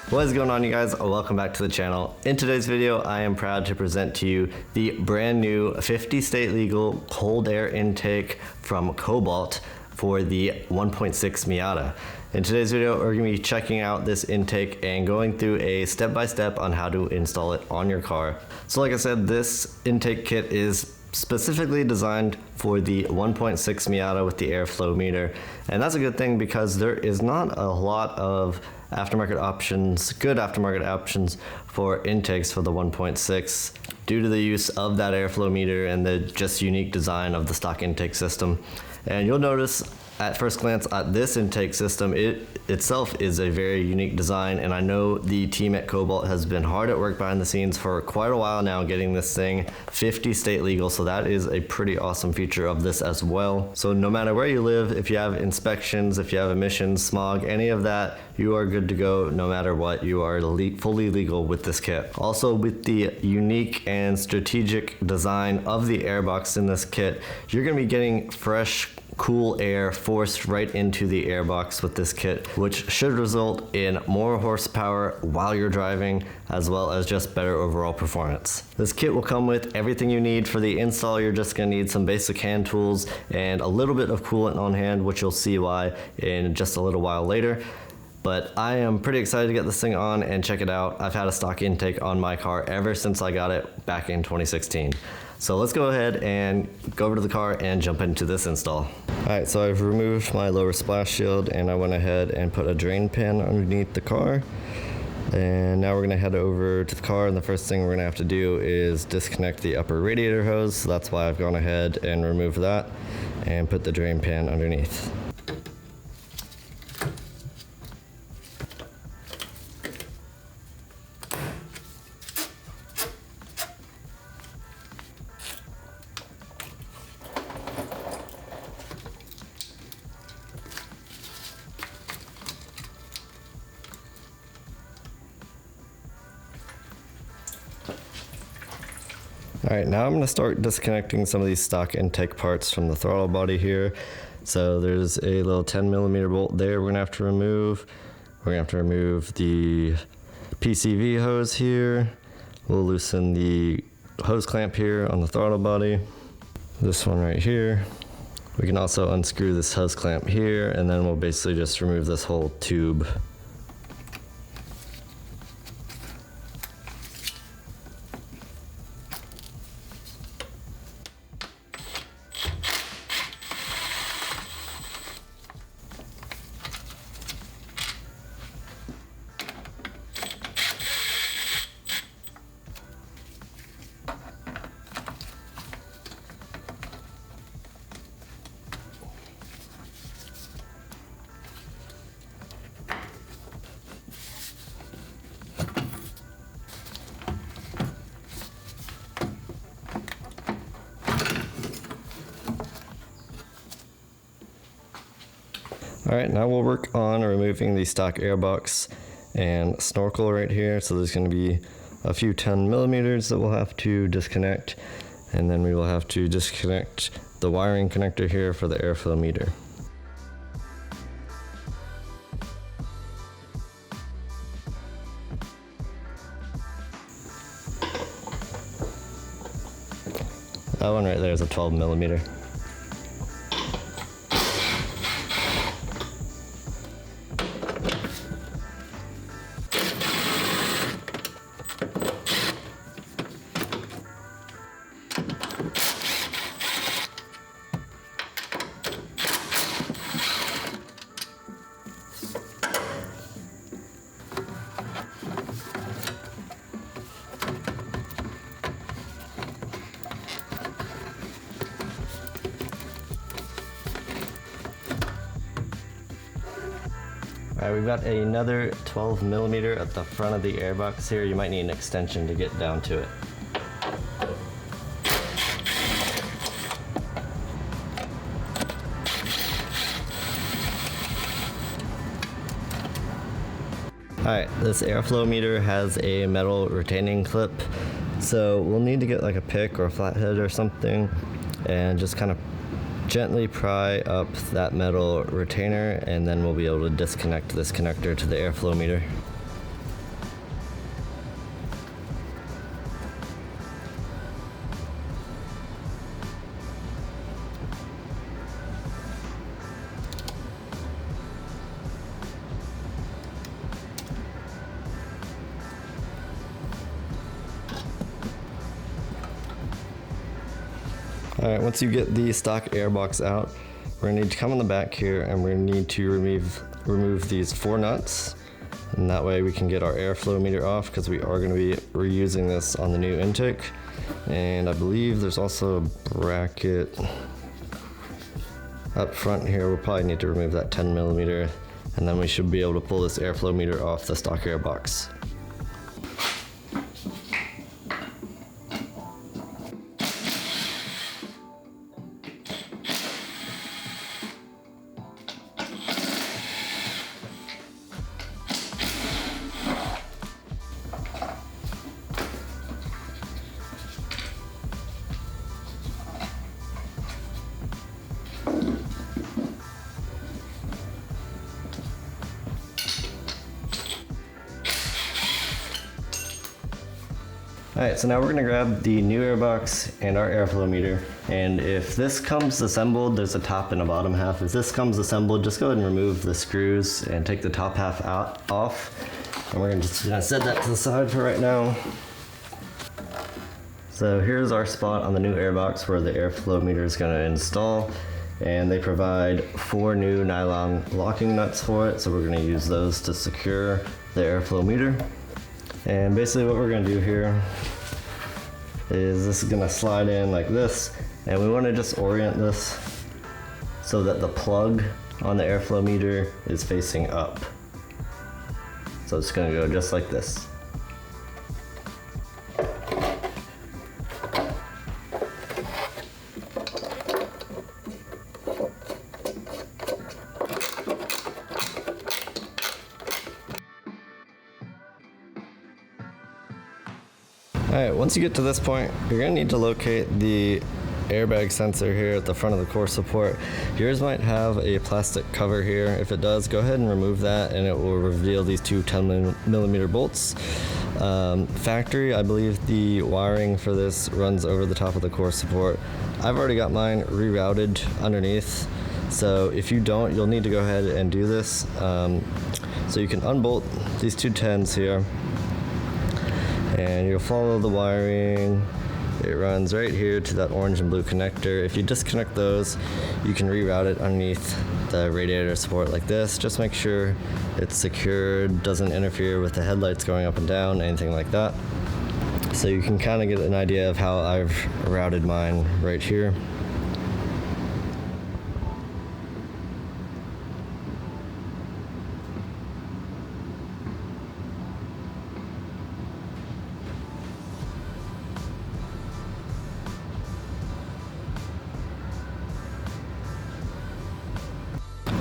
What is going on, you guys? Welcome back to the channel. In today's video, I am proud to present to you the brand new 50 state legal cold air intake from Cobalt for the 1.6 Miata. In today's video, we're going to be checking out this intake and going through a step-by-step on how to install it on your car. So like I said, this intake kit is specifically designed for the 1.6 Miata with the airflow meter, and that's a good thing because there is not a lot of aftermarket options, good aftermarket options for intakes for the 1.6 due to the use of that airflow meter and the just unique design of the stock intake system. And you'll notice at first glance at this intake system, it itself is a very unique design, and I know the team at Cobalt has been hard at work behind the scenes for quite a while now getting this thing 50 state legal, so that is a pretty awesome feature of this as well. So no matter where you live, if you have inspections, if you have emissions, smog, any of that, you are good to go no matter what. You are fully legal with this kit. Also, with the unique and strategic design of the airbox in this kit, you're going to be getting fresh, cool air forced right into the airbox with this kit, which should result in more horsepower while you're driving, as well as just better overall performance. This kit will come with everything you need. For the install, you're just going to need some basic hand tools and a little bit of coolant on hand, which you'll see why in just a little while later. But I am pretty excited to get this thing on and check it out. I've had a stock intake on my car ever since I got it back in 2016. So let's go ahead and go over to the car and jump into this install. Alright, so I've removed my lower splash shield and I went ahead and put a drain pan underneath the car. And now we're going to head over to the car, and the first thing we're going to have to do is disconnect the upper radiator hose. So that's why I've gone ahead and removed that and put the drain pan underneath. Alright, now I'm going to start disconnecting some of these stock intake parts from the throttle body here. So there's a little 10mm bolt there we're going to have to remove. We're going to have to remove the PCV hose here. We'll loosen the hose clamp here on the throttle body. This one right here. We can also unscrew this hose clamp here, and then we'll basically just remove this whole tube. Alright, now we'll work on removing the stock airbox and snorkel right here. So there's going to be a few 10mm that we'll have to disconnect, and then we will have to disconnect the wiring connector here for the airflow meter. That one right there is a 12mm. Alright, we've got another 12mm at the front of the airbox here. You might need an extension to get down to it. Alright, this airflow meter has a metal retaining clip, so we'll need to get like a pick or a flathead or something and just kind of gently pry up that metal retainer, and then we'll be able to disconnect this connector to the airflow meter. All right, once you get the stock airbox out, we're gonna need to come in the back here and we're gonna need to remove these 4 nuts. And that way we can get our airflow meter off because we are gonna be reusing this on the new intake. And I believe there's also a bracket up front here. We'll probably need to remove that 10 millimeter and then we should be able to pull this airflow meter off the stock airbox. Alright, so now we're going to grab the new airbox and our airflow meter, and if this comes assembled, there's a top and a bottom half. If this comes assembled, just go ahead and remove the screws and take the top half off, and we're just going to set that to the side for right now. So here's our spot on the new airbox where the airflow meter is going to install, and they provide 4 new nylon locking nuts for it, so we're going to use those to secure the airflow meter. And basically what we're going to do here is this is going to slide in like this, and we want to just orient this so that the plug on the airflow meter is facing up. So it's going to go just like this. Alright, once you get to this point, you're going to need to locate the airbag sensor here at the front of the core support. Yours might have a plastic cover here. If it does, go ahead and remove that and it will reveal these 2 10mm bolts. Factory, I believe the wiring for this runs over the top of the core support. I've already got mine rerouted underneath, so if you don't, you'll need to go ahead and do this. So you can unbolt these 2 10s here, and you'll follow the wiring. It runs right here to that orange and blue connector. If you disconnect those, you can reroute it underneath the radiator support like this. Just make sure it's secured, doesn't interfere with the headlights going up and down, anything like that. So you can kind of get an idea of how I've routed mine right here.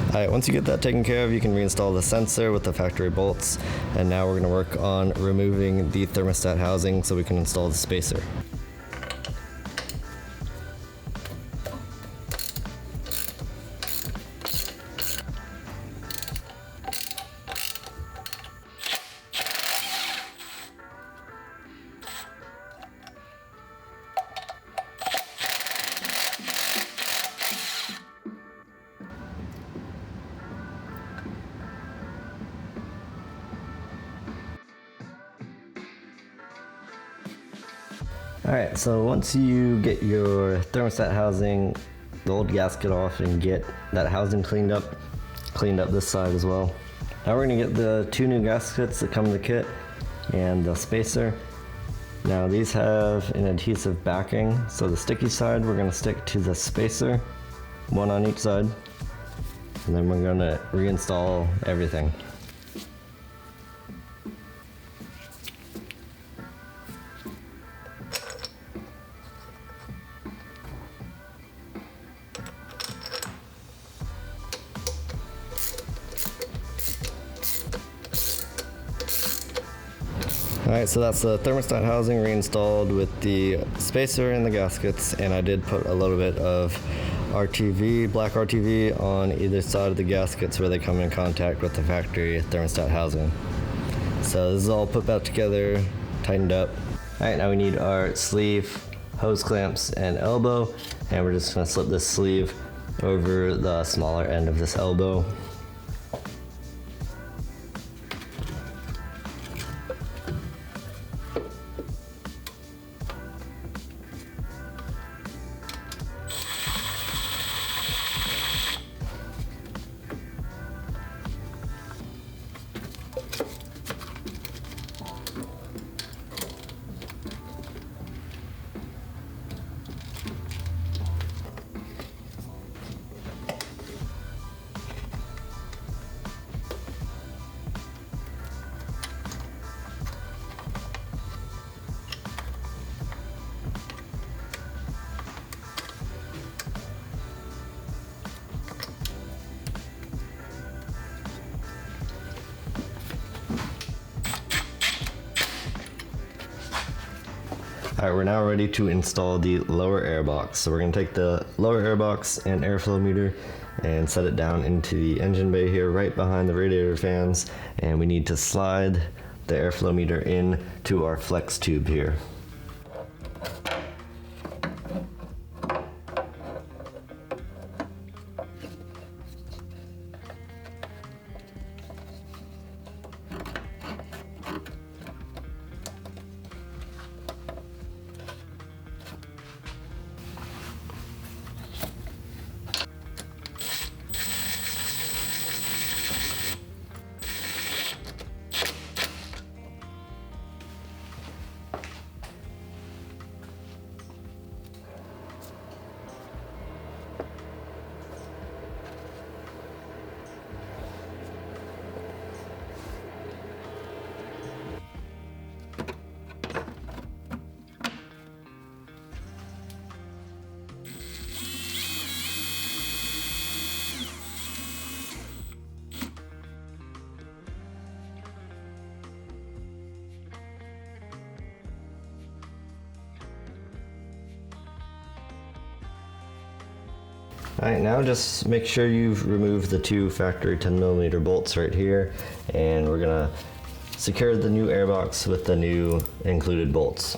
Alright, once you get that taken care of, you can reinstall the sensor with the factory bolts, and now we're going to work on removing the thermostat housing so we can install the spacer. Alright, so once you get your thermostat housing, the old gasket off, and get that housing cleaned up this side as well. Now we're going to get the 2 new gaskets that come in the kit and the spacer. Now these have an adhesive backing, so the sticky side we're going to stick to the spacer, 1 on each side, and then we're going to reinstall everything. Alright, so that's the thermostat housing reinstalled with the spacer and the gaskets, and I did put a little bit of RTV, black RTV on either side of the gaskets where they come in contact with the factory thermostat housing. So this is all put back together, tightened up. Alright, now we need our sleeve, hose clamps, and elbow, and we're just going to slip this sleeve over the smaller end of this elbow. Alright, we're now ready to install the lower airbox. So we're going to take the lower airbox and airflow meter and set it down into the engine bay here right behind the radiator fans, and we need to slide the airflow meter in to our flex tube here. Alright, now just make sure you've removed the two factory 10mm bolts right here, and we're gonna secure the new airbox with the new included bolts.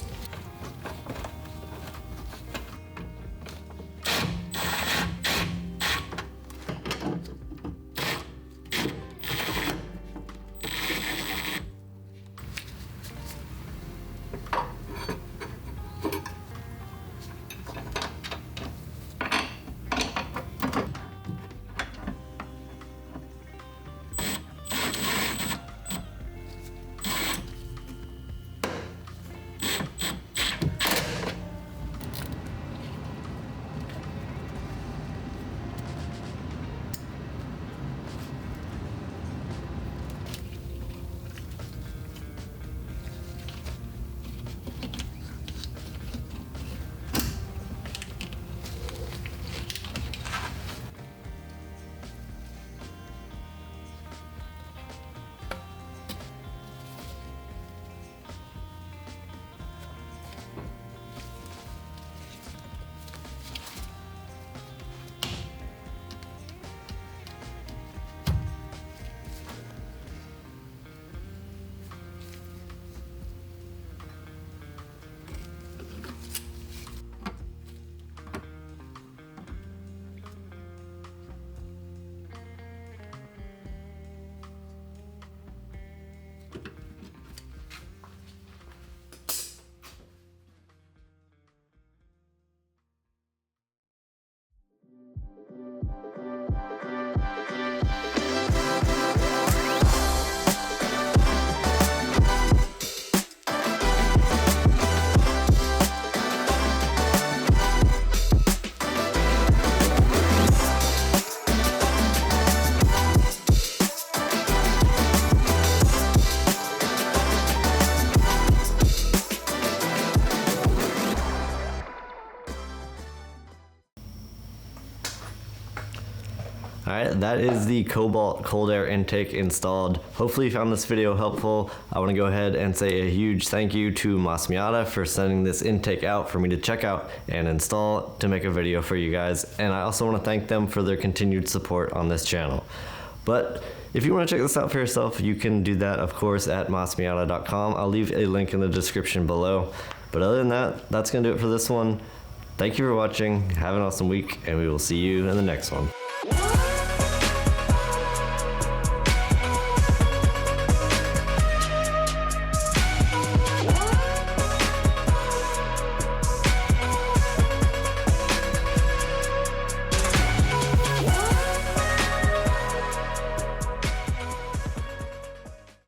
Alright, that is the Cobalt cold air intake installed. Hopefully you found this video helpful. I want to go ahead and say a huge thank you to Miata for sending this intake out for me to check out and install to make a video for you guys. And I also want to thank them for their continued support on this channel. But if you want to check this out for yourself, you can do that, of course, at mossmiata.com. I'll leave a link in the description below. But other than that, that's going to do it for this one. Thank you for watching. Have an awesome week, and we will see you in the next one.